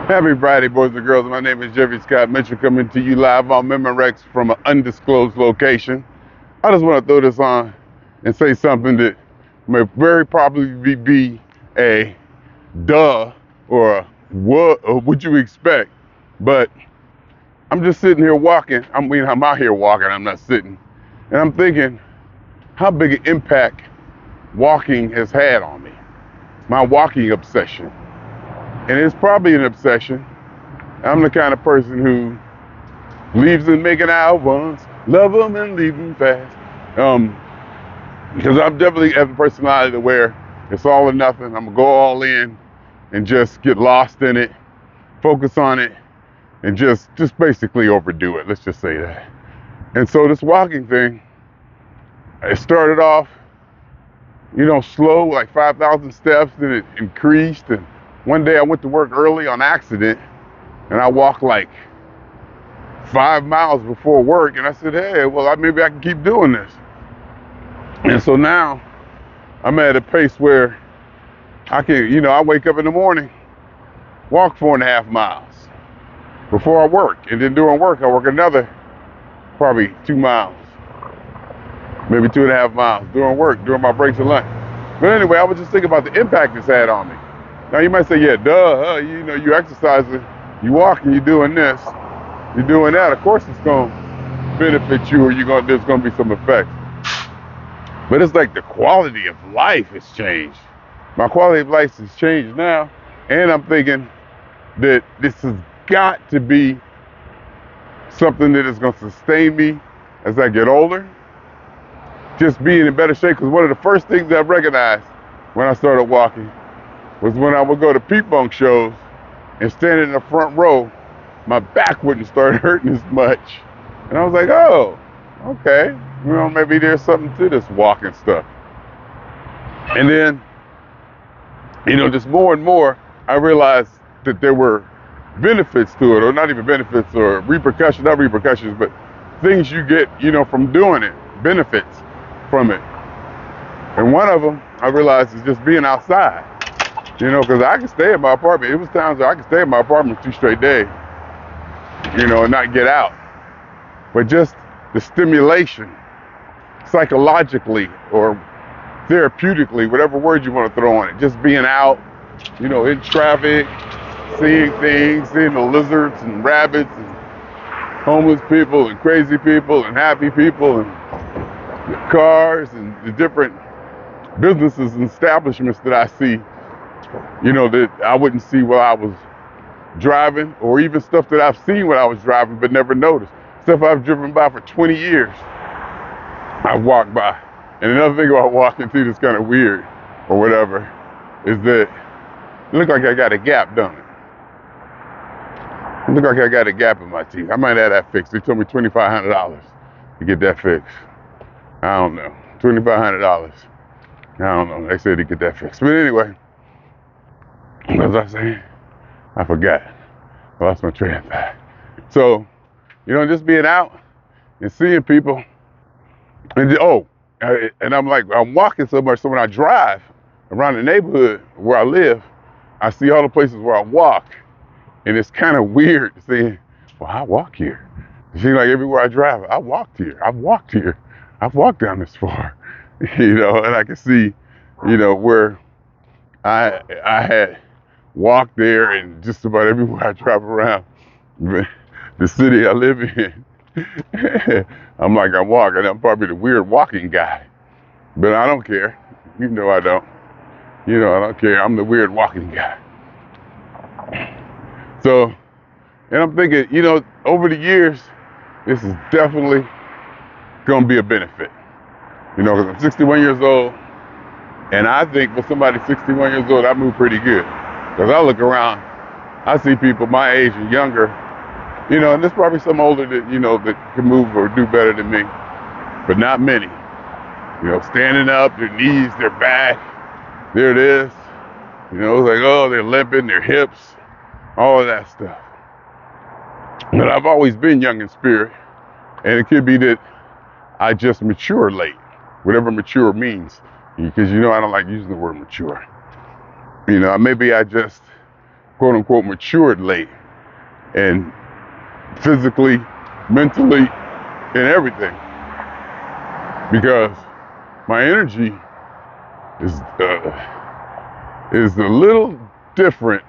Happy Friday, boys and girls. My name is Jeffery Scott Mitchell, coming to you live on Memorex from an undisclosed location. I just want to throw this on and say something that may very probably be a duh or a what or would you expect. But I'm just sitting here walking. I'm out here walking. I'm not sitting. And I'm thinking how big an impact walking has had on me. My walking obsession. And it's probably an obsession. I'm the kind of person who believes in making out once, love them and leave them fast. Because I'm definitely have a personality where it's all or nothing. I'm gonna go all in and just get lost in it, focus on it, and just basically overdo it. Let's just say that. And so this walking thing, it started off, slow, like 5,000 steps, then it increased. And one day I went to work early on accident, and I walked like 5 miles before work, and I said, hey, well, maybe I can keep doing this. And so now I'm at a pace where I can, I wake up in the morning, walk 4.5 miles before I work, and then during work I work another probably 2 miles, maybe 2.5 miles during work, during my breaks and lunch. But anyway, I was just thinking about the impact it's had on me. Now you might say, yeah, duh, you're exercising, you walking, you're doing this, you're doing that. Of course it's going to benefit you, or there's going to be some effects. But it's like the quality of life has changed. My quality of life has changed now, and I'm thinking that this has got to be something that is going to sustain me as I get older. Just being in better shape, because one of the first things I recognized when I started walking was when I would go to Keypoints shows and stand in the front row, my back wouldn't start hurting as much. And I was like, oh, okay. Maybe there's something to this walking stuff. And then, just more and more, I realized that there were benefits to it, or not even benefits, or repercussions, not repercussions, but things you get, from doing it, benefits from it. And one of them, I realized, is just being outside. Because I could stay in my apartment. It was times where I could stay in my apartment 2 straight days, and not get out. But just the stimulation, psychologically or therapeutically, whatever word you want to throw on it, just being out, in traffic, seeing things, seeing the lizards and rabbits and homeless people and crazy people and happy people and the cars and the different businesses and establishments that I see, that I wouldn't see while I was driving, or even stuff that I've seen when I was driving but never noticed. Stuff I've driven by for 20 years, I've walked by. And another thing about walking through that's kind of weird, or whatever, is that it looked like I got a gap, don't it? It looked like I got a gap in my teeth. I might have that fixed. They told me $2,500 to get that fixed. I don't know. $2,500. I don't know. They said to get that fixed. But anyway, what was I saying? I forgot. I lost my train of thought. So, just being out and seeing people. And I'm walking so much, so when I drive around the neighborhood where I live, I see all the places where I walk. And it's kind of weird to say, well, I walk here. It seems like everywhere I drive, I walked here. I've walked here. I've walked down this far. And I can see, where I had walked there, and just about everywhere I drive around the city I live in. I'm walking. I'm probably the weird walking guy. But I don't care. I don't. I don't care. I'm the weird walking guy. So, and I'm thinking, over the years, this is definitely going to be a benefit. Because I'm 61 years old, and I think for somebody 61 years old, I move pretty good. Because I look around, I see people my age and younger, and there's probably some older that, that can move or do better than me, but not many. Standing up, their knees, their back, there it is. It's like, oh, they're limping, their hips, all of that stuff. But I've always been young in spirit, and it could be that I just mature late, whatever mature means, because I don't like using the word mature. Maybe I just quote unquote matured late, and physically, mentally, and everything, because my energy is a little different,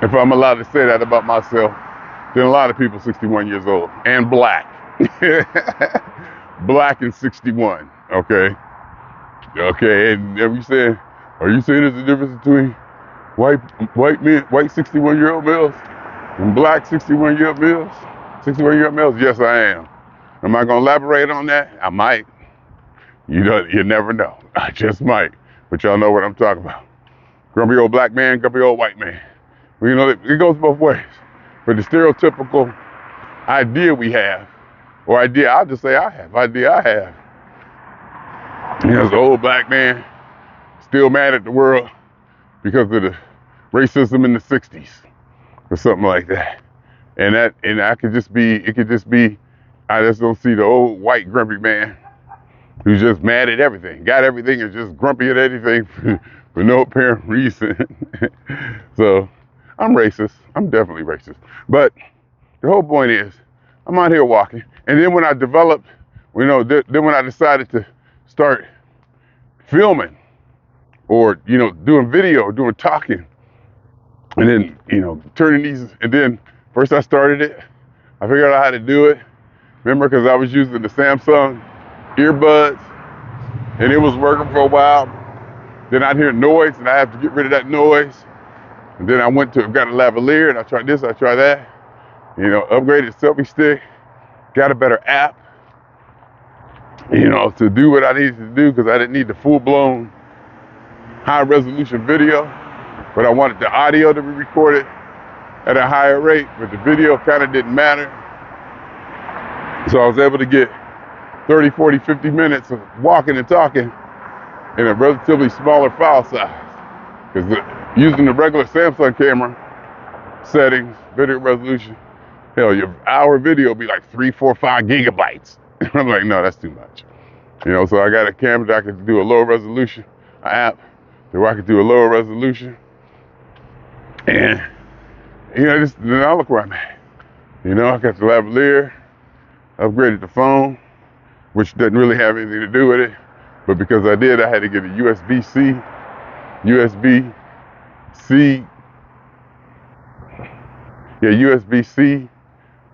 if I'm allowed to say that about myself, than a lot of people 61 years old and black. Black and 61, okay? Okay, and are you saying there's a difference between white men, white 61-year-old males and black 61-year-old males? 61-year-old males? Yes, I am. Am I gonna elaborate on that? I might. You never know. I just might. But y'all know what I'm talking about. Grumpy old black man, grumpy old white man. Well, you know, it goes both ways. But the stereotypical idea we have, or idea, I'll just say I have, you know, as an old black man, still mad at the world because of the racism in the 60s or something like that. And I could just be, I just don't see the old white grumpy man who's just mad at everything, got everything, and just grumpy at anything for no apparent reason. So I'm racist. I'm definitely racist. But the whole point is, I'm out here walking, and then when I developed, you know, then when I decided to start filming, or, you know, doing video, doing talking, and then, you know, turning these, and then first I started it, I figured out how to do it. Remember, because I was using the Samsung earbuds, and it was working for a while. Then I'd hear noise, and I have to get rid of that noise. And then I got a lavalier, and I tried this, I tried that. You know, upgraded selfie stick, got a better app, you know, to do what I needed to do, because I didn't need the full-blown high-resolution video, but I wanted the audio to be recorded at a higher rate, but the video kind of didn't matter. So I was able to get 30, 40, 50 minutes of walking and talking in a relatively smaller file size. Because using the regular Samsung camera settings, video resolution, hell, your hour video will be like 3, 4, 5 gigabytes. I'm like, no, that's too much. You know, so I got a camera that I could do a lower resolution, an app where I could do a lower resolution. And, you know, now look where I'm at. You know, I got the lavalier, upgraded the phone, which doesn't really have anything to do with it. But because I did, I had to get a USB-C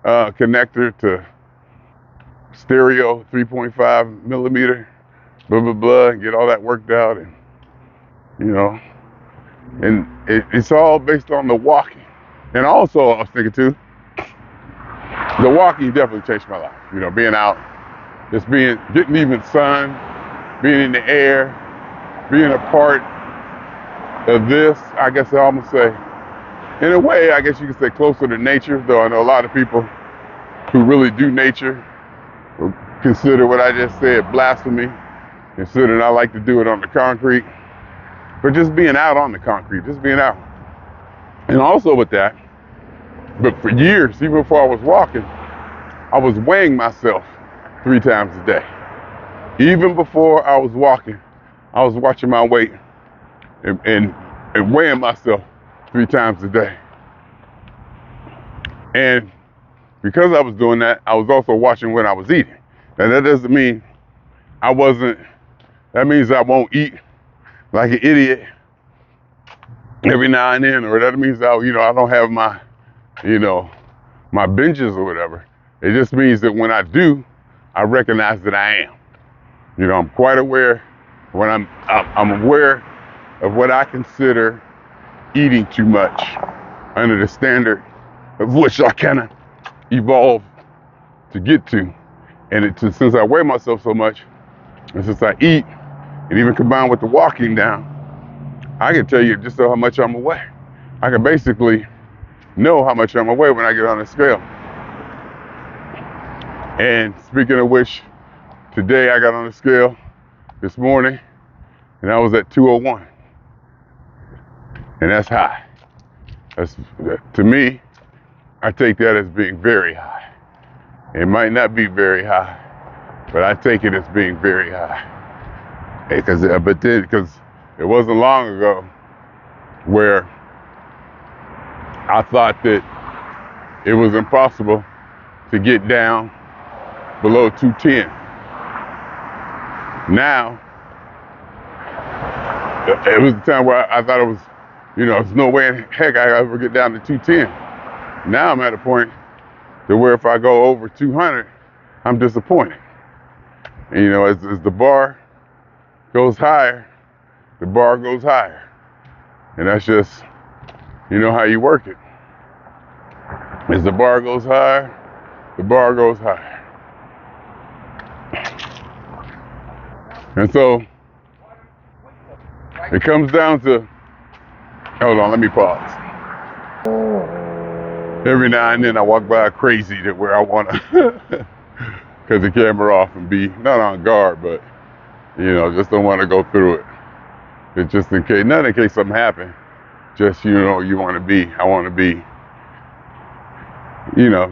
connector to stereo 3.5 millimeter, blah, blah, blah, and get all that worked out. And, you know, and it's all based on the walking. And also, I was thinking too, the walking definitely changed my life. You know, being out, just getting even sun, being in the air, being a part of this, I guess I almost say, in a way, I guess you could say closer to nature, though I know a lot of people who really do nature will consider what I just said blasphemy, considering I like to do it on the concrete. But just being out on the concrete, just being out. And also with that, but for years, even before I was walking, I was weighing myself 3 times a day. Even before I was walking, I was watching my weight and weighing myself 3 times a day. And because I was doing that, I was also watching what I was eating. Now that doesn't mean that means I won't eat like an idiot every now and then, or that means I don't have my binges or whatever. It just means that when I do, I recognize that I am. You know, I'm quite aware when I'm aware of what I consider eating too much under the standard of which I kind of evolved to get to. And since I weigh myself so much, and since I eat, and even combined with the walking down, I can tell you just how much I'm away. I can basically know how much I'm away when I get on the scale. And speaking of which, today I got on the scale this morning, and I was at 201. And that's high. To me, I take that as being very high. It might not be very high, but I take it as being very high. Because it wasn't long ago where I thought that it was impossible to get down below 210. Now, it was the time where I thought it was, there's no way in heck I ever get down to 210. Now I'm at a point to where if I go over 200, I'm disappointed. And, as the bar goes higher, the bar goes higher. And that's just, how you work it. As the bar goes higher, the bar goes higher. And so it comes down to, hold on, let me pause. Every now and then I walk by crazy to where I want to cut the camera off and be not on guard, but just don't want to go through it. It's just in case, not in case something happened, just you want to be, I want to be,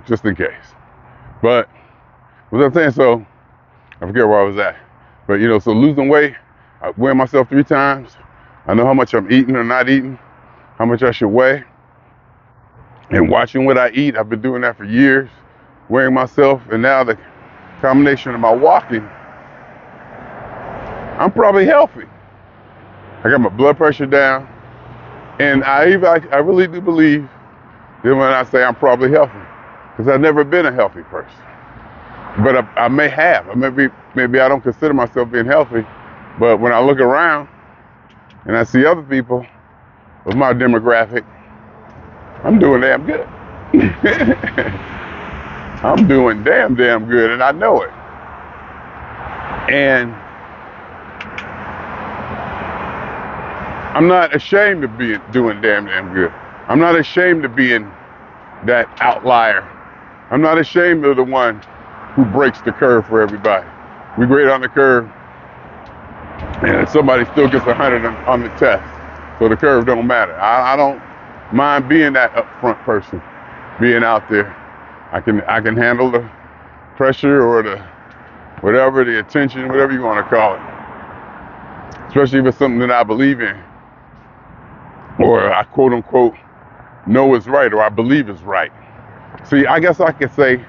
just in case. But what I'm saying, so I forget where I was at. But so losing weight, I weigh myself 3 times. I know how much I'm eating or not eating, how much I should weigh. And watching what I eat, I've been doing that for years, weighing myself, and now the combination of my walking, I'm probably healthy. I got my blood pressure down, and I really do believe that when I say I'm probably healthy, because I've never been a healthy person. But I may have. Maybe I don't consider myself being healthy, but when I look around and I see other people with my demographic, I'm doing damn good. I'm doing damn good, and I know it. And I'm not ashamed of doing damn good. I'm not ashamed of being that outlier. I'm not ashamed of the one who breaks the curve for everybody. We grade on the curve, and somebody still gets 100 on the test, so the curve don't matter. I don't mind being that upfront person, being out there. I can handle the pressure or the whatever, the attention, whatever you want to call it. Especially if it's something that I believe in, or I quote unquote know is right, or I believe is right. See, I guess I could say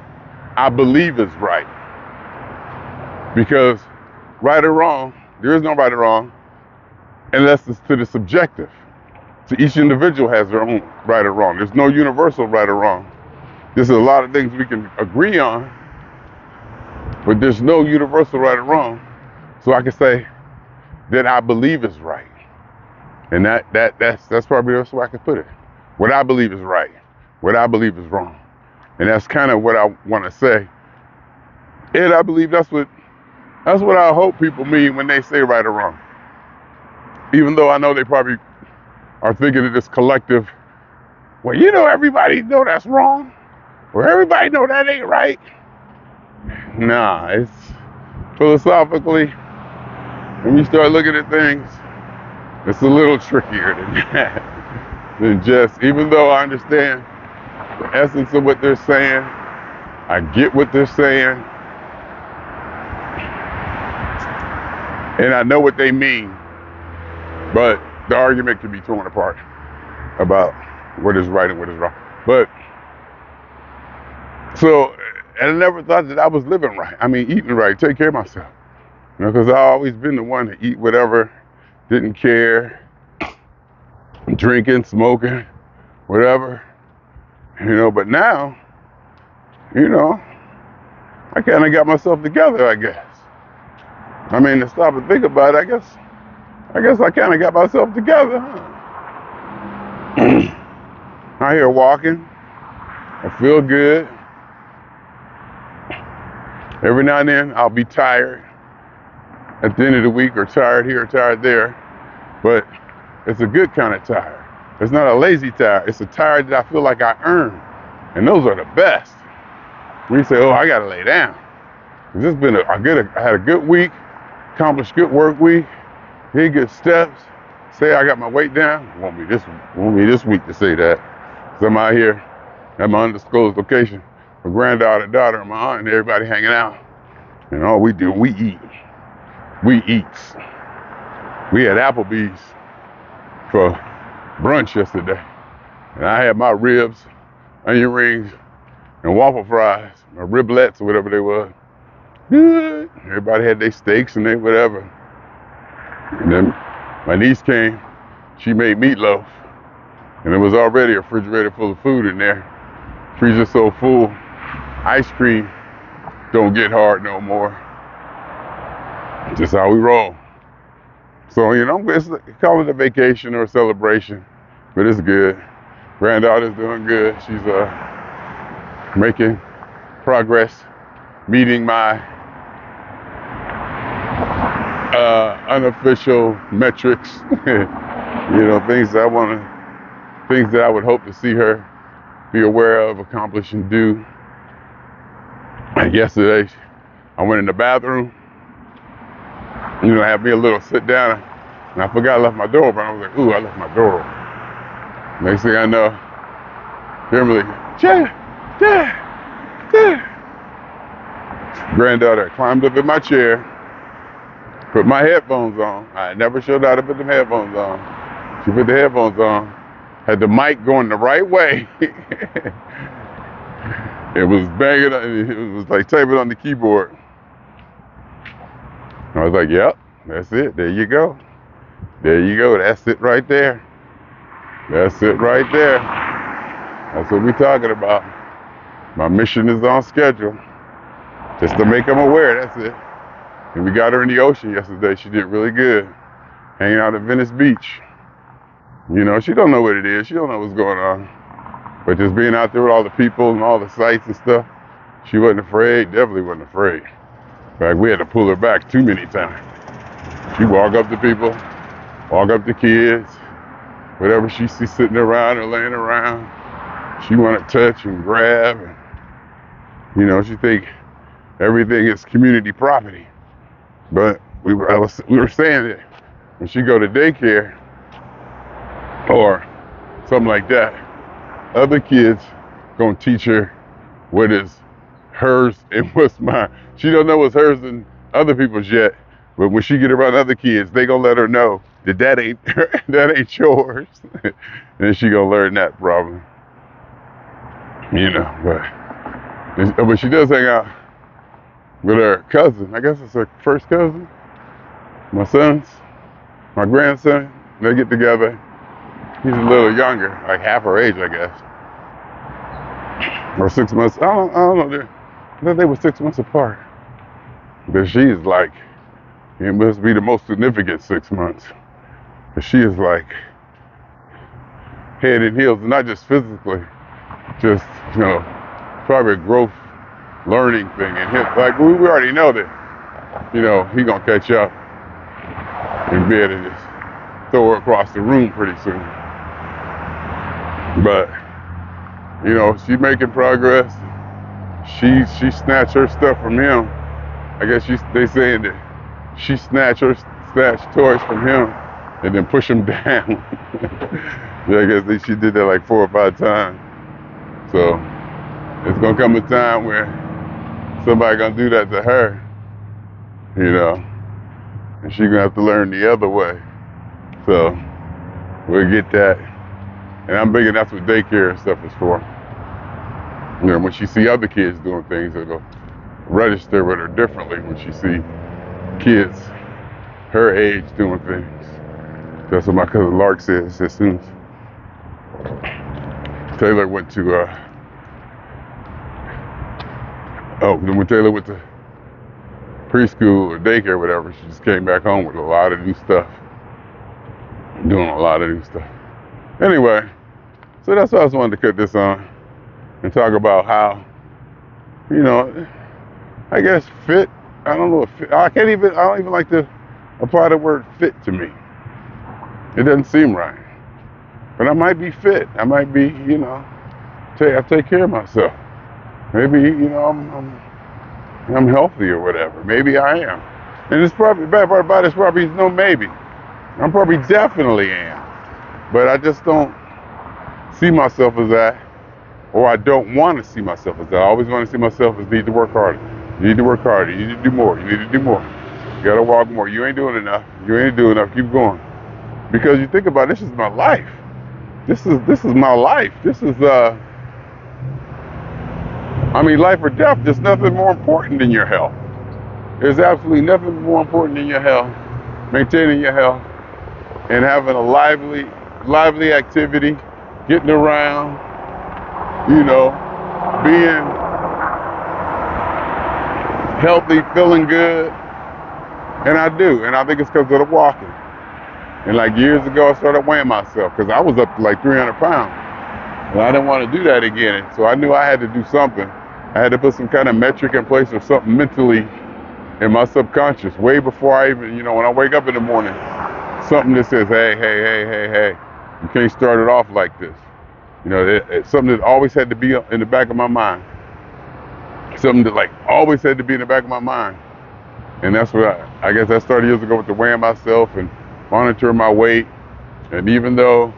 I believe is right, because right or wrong, there is no right or wrong, unless it's to the subjective. So each individual has their own right or wrong. There's no universal right or wrong. There's a lot of things we can agree on, but there's no universal right or wrong. So I can say that I believe is right. And that's probably the best way I can put it. What I believe is right, what I believe is wrong. And that's kind of what I want to say. And I believe that's what I hope people mean when they say right or wrong. Even though I know they probably are thinking of this collective, well, everybody know that's wrong, or everybody know that ain't right. Nah, it's philosophically, when you start looking at things, it's a little trickier than that. Than just, even though I understand the essence of what they're saying, I get what they're saying, and I know what they mean, but the argument can be torn apart about what is right and what is wrong. But, so, and I never thought that I was living right. I mean, eating right, take care of myself. Because I've always been the one to eat whatever, didn't care, drinking, smoking, whatever. But now, I kind of got myself together, I guess. I mean, to stop and think about it, I guess I kind of got myself together, huh? Out here walking, I feel good. Every now and then, I'll be tired at the end of the week, or tired here, or tired there. But it's a good kind of tired. It's not a lazy tired. It's a tired that I feel like I earned. And those are the best. When you say, oh, I got to lay down. It's been I had a good week, accomplished good work week, did good steps. Say I got my weight down. Won't be this week to say that. So I'm out here at my undisclosed location. My granddaughter, daughter, and my aunt, and everybody hanging out. And all we do, we eat. We eat. We had Applebee's for brunch yesterday. And I had my ribs, onion rings, and waffle fries, or riblets or whatever they were. Good. Everybody had their steaks and their whatever. And then my niece came, she made meatloaf. And there was already a refrigerator full of food in there. Freezer so full, ice cream don't get hard no more. Just how we roll. So, call it a vacation or a celebration, but it's good. Granddaughter's doing good. She's making progress, meeting my unofficial metrics. Things that I would hope to see her be aware of, accomplish, and do. And yesterday, I went in the bathroom. Had me a little sit down, and I forgot I left my door open. I was like, ooh, I left my door open. Next thing I know, Kimberly, Granddaughter climbed up in my chair, put my headphones on. I never showed her how to put them headphones on. She put the headphones on, had the mic going the right way. It was banging, it was like typing on the keyboard. I was like, yep, that's it. There you go. There you go. That's it right there. That's it right there. That's what we're talking about. My mission is on schedule. Just to make them aware, that's it. And we got her in the ocean yesterday. She did really good. Hanging out at Venice Beach. She don't know what it is. She don't know what's going on. But just being out there with all the people and all the sights and stuff, she wasn't afraid. Definitely wasn't afraid. In fact, we had to pull her back too many times. She walk up to people, walk up to kids, whatever she sees sitting around or laying around, she want to touch and grab. And, she think everything is community property. But we were saying that when she go to daycare or something like that, other kids gonna teach her what is hers and what's mine. She don't know what's hers and other people's yet, but when she get around other kids, they gonna let her know that ain't yours. And she gonna learn that probably. But she does hang out with her cousin. I guess it's her first cousin. My grandson, they get together. He's a little younger, like half her age, I guess. Or 6 months, I don't know. I thought they were 6 months apart. But she's like, it must be the most significant 6 months. But she is like head and heels, not just physically, just, probably a growth learning thing. And like, we already know that, he gonna catch up and be able to just throw her across the room pretty soon. But, she's making progress. She snatched her stuff from him. I guess they saying that she snatched toys from him and then push him down. I guess she did that like 4 or 5 times. So it's gonna come a time where somebody gonna do that to her, and she gonna have to learn the other way. So we'll get that. And I'm thinking that's what daycare and stuff is for. When she see other kids doing things, it'll register with her differently when she see kids her age doing things. That's what my cousin Lark says as soon as Taylor went to, when Taylor went to preschool or daycare or whatever, she just came back home with a lot of new stuff. Doing a lot of new stuff. Anyway, so that's why I just wanted to cut this on and talk about how, I guess fit. I don't know if fit, I don't even like to apply the word fit to me. It doesn't seem right. But I might be fit. I might be, I take care of myself. Maybe, I'm healthy or whatever. Maybe I am. And it's probably, the bad part about it is probably no maybe. I'm probably definitely am. But I just don't see myself as that, or I don't want to see myself as that. I always want to see myself as need to work harder. You need to work harder. You need to do more. You need to do more. You got to walk more. You ain't doing enough. You ain't doing enough. Keep going. Because you think about it, this is my life. this is my life. This is I mean, life or death. There's nothing more important than your health. There's absolutely nothing more important than your health, maintaining your health, and having a lively activity, getting around, you know, being healthy, feeling good. And I do, and I think it's because of the walking. And like years ago, I started weighing myself because I was up to like 300 pounds. And I didn't want to do that again. So I knew I had to do something. I had to put some kind of metric in place or something mentally in my subconscious way before I even, you know, when I wake up in the morning, something that says, hey, you can't start it off like this. You know, it's something that always had to be in the back of my mind. Something that like always had to be in the back of my mind. And that's what I guess I started years ago with the weighing myself and monitoring my weight. And even though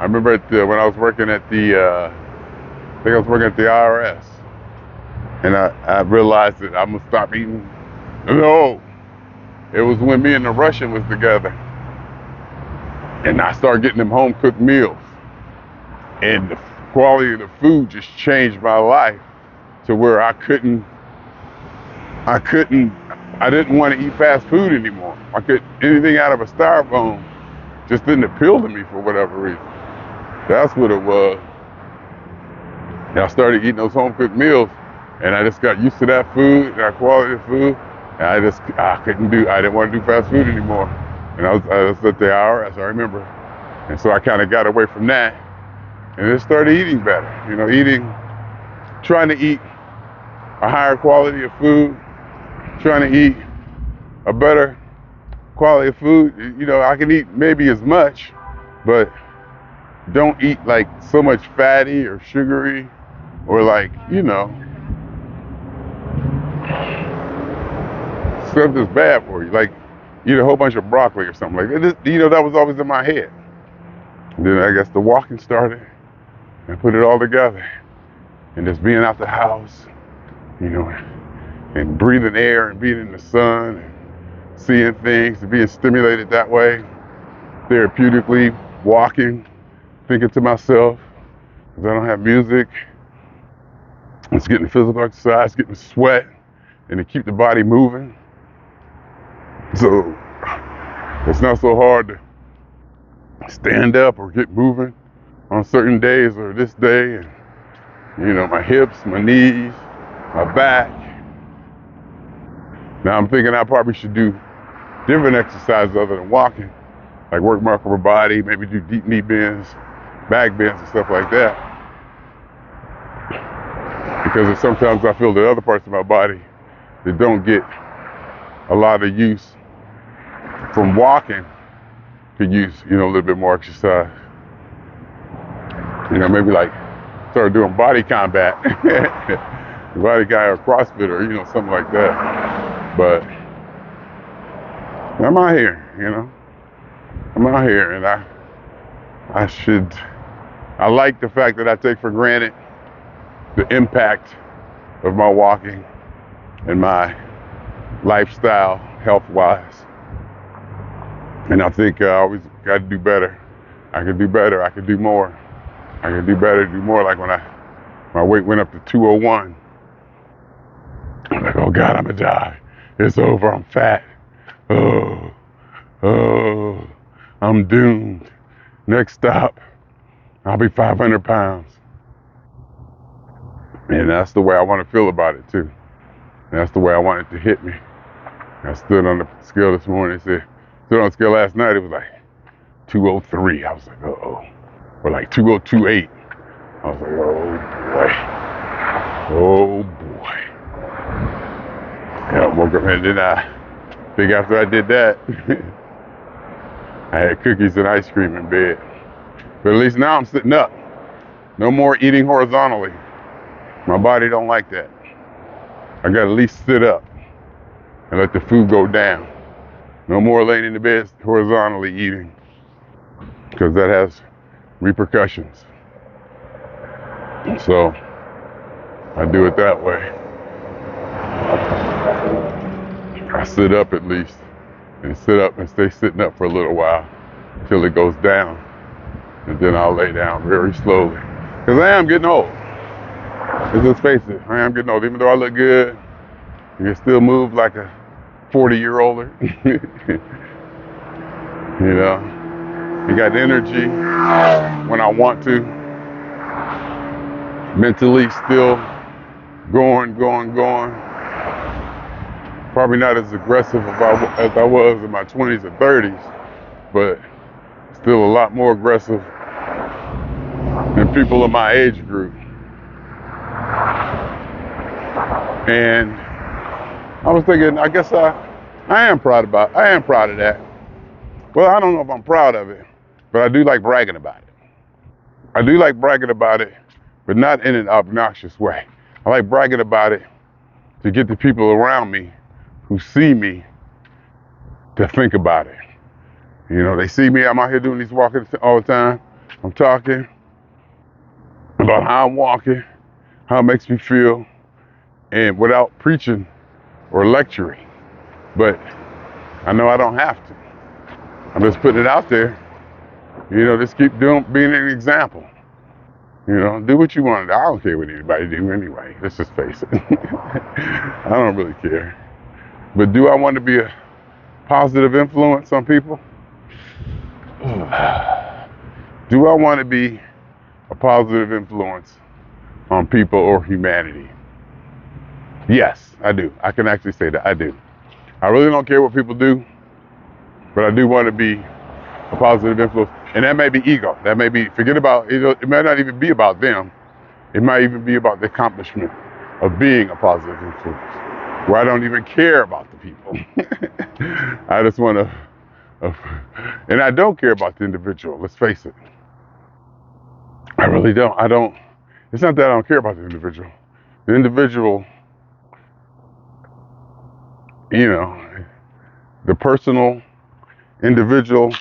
I remember when I was working at I think I was working at the IRS, and I realized that I'm gonna stop eating. No, it was when me and the Russian was together, and I started getting them home cooked meals, and the quality of the food just changed my life to where I didn't want to eat fast food anymore. Anything out of a styrofoam just didn't appeal to me for whatever reason. That's what it was. And I started eating those home cooked meals, and I just got used to that food, that quality of food. And I didn't want to do fast food anymore. And I was at the IRS, I remember. And so I kind of got away from that and just started eating better. You know, trying to eat a higher quality of food, trying to eat a better quality of food. You know, I can eat maybe as much, but don't eat like so much fatty or sugary or like, you know, stuff that's bad for you. Like eat a whole bunch of broccoli or something like that. You know, that was always in my head. And then I guess the walking started and put it all together. And just being out the house, you know, and breathing air and being in the sun and seeing things and being stimulated that way, therapeutically, walking, thinking to myself, because I don't have music. It's getting physical exercise, getting sweat, and to keep the body moving. So it's not so hard to stand up or get moving on certain days or this day. And, you know, my hips, my knees, my back. Now I'm thinking I probably should do different exercises other than walking, like work my upper body, maybe do deep knee bends, back bends and stuff like that. Because sometimes I feel the other parts of my body that don't get a lot of use from walking could use, you know, a little bit more exercise. You know, maybe like start doing body combat, body guy or CrossFit or, you know, something like that. But I'm out here, you know. I'm out here, and I like the fact that I take for granted the impact of my walking and my lifestyle, health-wise. And I think I always got to do better. I can do better. I can do more. I can do better, do more. Like when my weight went up to 201. I'm like, oh God, I'm gonna die. It's over. I'm fat. Oh, I'm doomed. Next stop, I'll be 500 pounds. And that's the way I want to feel about it too. And that's the way I want it to hit me. I stood on the scale this morning. Stood on the scale last night. It was like 203. I was like, uh-oh. Or like 2028. I was like, oh boy. Yeah, I woke up and then I think after I did that, I had cookies and ice cream in bed. But at least now I'm sitting up. No more eating horizontally. My body don't like that. I gotta at least sit up and let the food go down. No more laying in the bed horizontally eating, because that has repercussions. So I do it that way. I sit up at least, and sit up and stay sitting up for a little while until it goes down. and then I'll lay down very slowly. Because I am getting old. Let's just face it, I am getting old. Even though I look good, you can still move like a 40-year-older. You know, you got energy when I want to. Mentally still going. Probably not as aggressive as I was in my 20s or 30s, but still a lot more aggressive than people in my age group. And I was thinking, I guess I am proud of that. Well, I don't know if I'm proud of it, but I do like bragging about it. I do like bragging about it, but not in an obnoxious way. I like bragging about it to get the people around me who see me to think about it. You know, they see me, I'm out here doing these walking all the time. I'm talking about how I'm walking, how it makes me feel, and without preaching or lecturing. But I know I don't have to. I'm just putting it out there. You know, just keep being an example. You know, do what you want to do. I don't care what anybody do anyway. Let's just face it. I don't really care. But do I want to be a positive influence on people? Do I want to be a positive influence on people or humanity? Yes, I do. I can actually say that I do. I really don't care what people do, but I do want to be a positive influence. And that may be ego. That may be, forget about, it might not even be about them. It might even be about the accomplishment of being a positive influence, where I don't even care about the people. I just want to, and I don't care about the individual, let's face it. I really don't. It's not that I don't care about the individual. The individual, you know, the personal, individual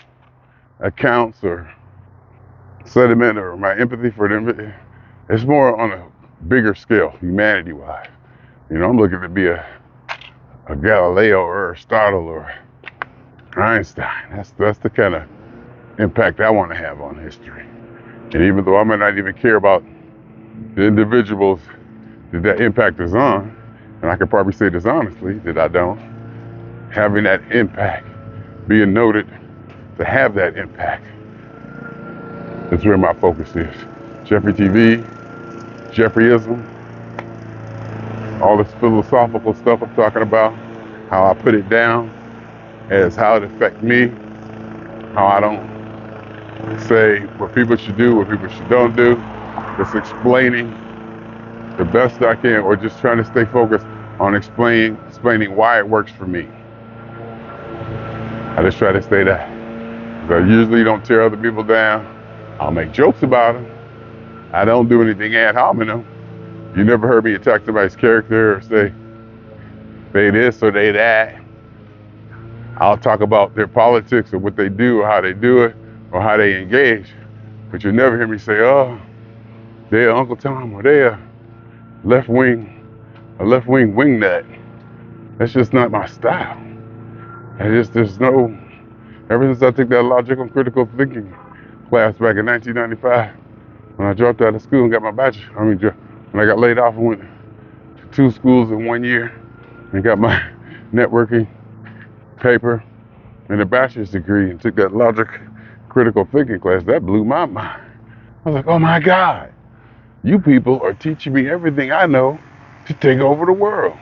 accounts or sentiment or my empathy for them, it's more on a bigger scale, humanity-wise. You know, I'm looking to be a Galileo or Aristotle or Einstein. That's the kind of impact I want to have on history. And even though I might not even care about the individuals that impact is on, and I could probably say this honestly, that I don't, having that impact, being noted to have that impact, that's where my focus is. Jeffery TV, Jeffreyism, all this philosophical stuff I'm talking about, how I put it down as how it affects me, how I don't say what people should do, what people don't do, just explaining the best I can, or just trying to stay focused on explaining why it works for me. I just try to stay that. I usually don't tear other people down. I'll make jokes about them. I don't do anything ad hominem. You never heard me attack somebody's character or say they this or they that. I'll talk about their politics or what they do or how they do it or how they engage. But you'll never hear me say, oh, they're Uncle Tom or they're a left wing wingnut. That's just not my style. There's no, ever since I took that logical and critical thinking class back in 1995, when I dropped out of school and got my bachelor's, when I got laid off and went to 2 schools in 1 year and got my networking paper and a bachelor's degree and took that logic critical thinking class, that blew my mind. I was like, oh my God, you people are teaching me everything I know to take over the world.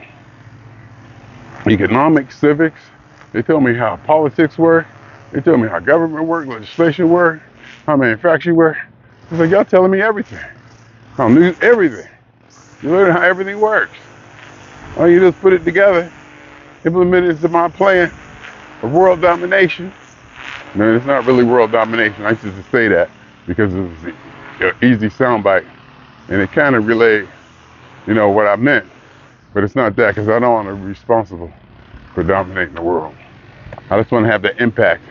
Economics, civics, they tell me how politics work, they tell me how government work, legislation work, how manufacturing work. I was like, y'all telling me everything. I knew everything. You learn how everything works. All you just put it together, implement it into my plan of world domination. No, it's not really world domination. I used to say that because it was an easy soundbite, and it kind of relayed, what I meant. But it's not that, because I don't want to be responsible for dominating the world. I just want to have the impact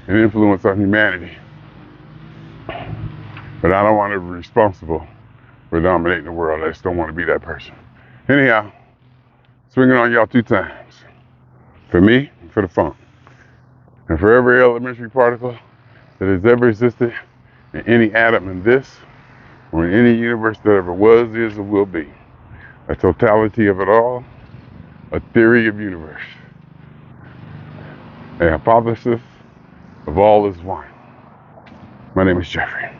and influence on humanity. But I don't want to be responsible for dominating the world. I just don't want to be that person. Anyhow, swinging on y'all 2 times. For me and for the funk. And for every elementary particle that has ever existed in any atom in this or in any universe that ever was, is, or will be. A totality of it all, a theory of universe, a hypothesis of all is one. My name is Jeffrey.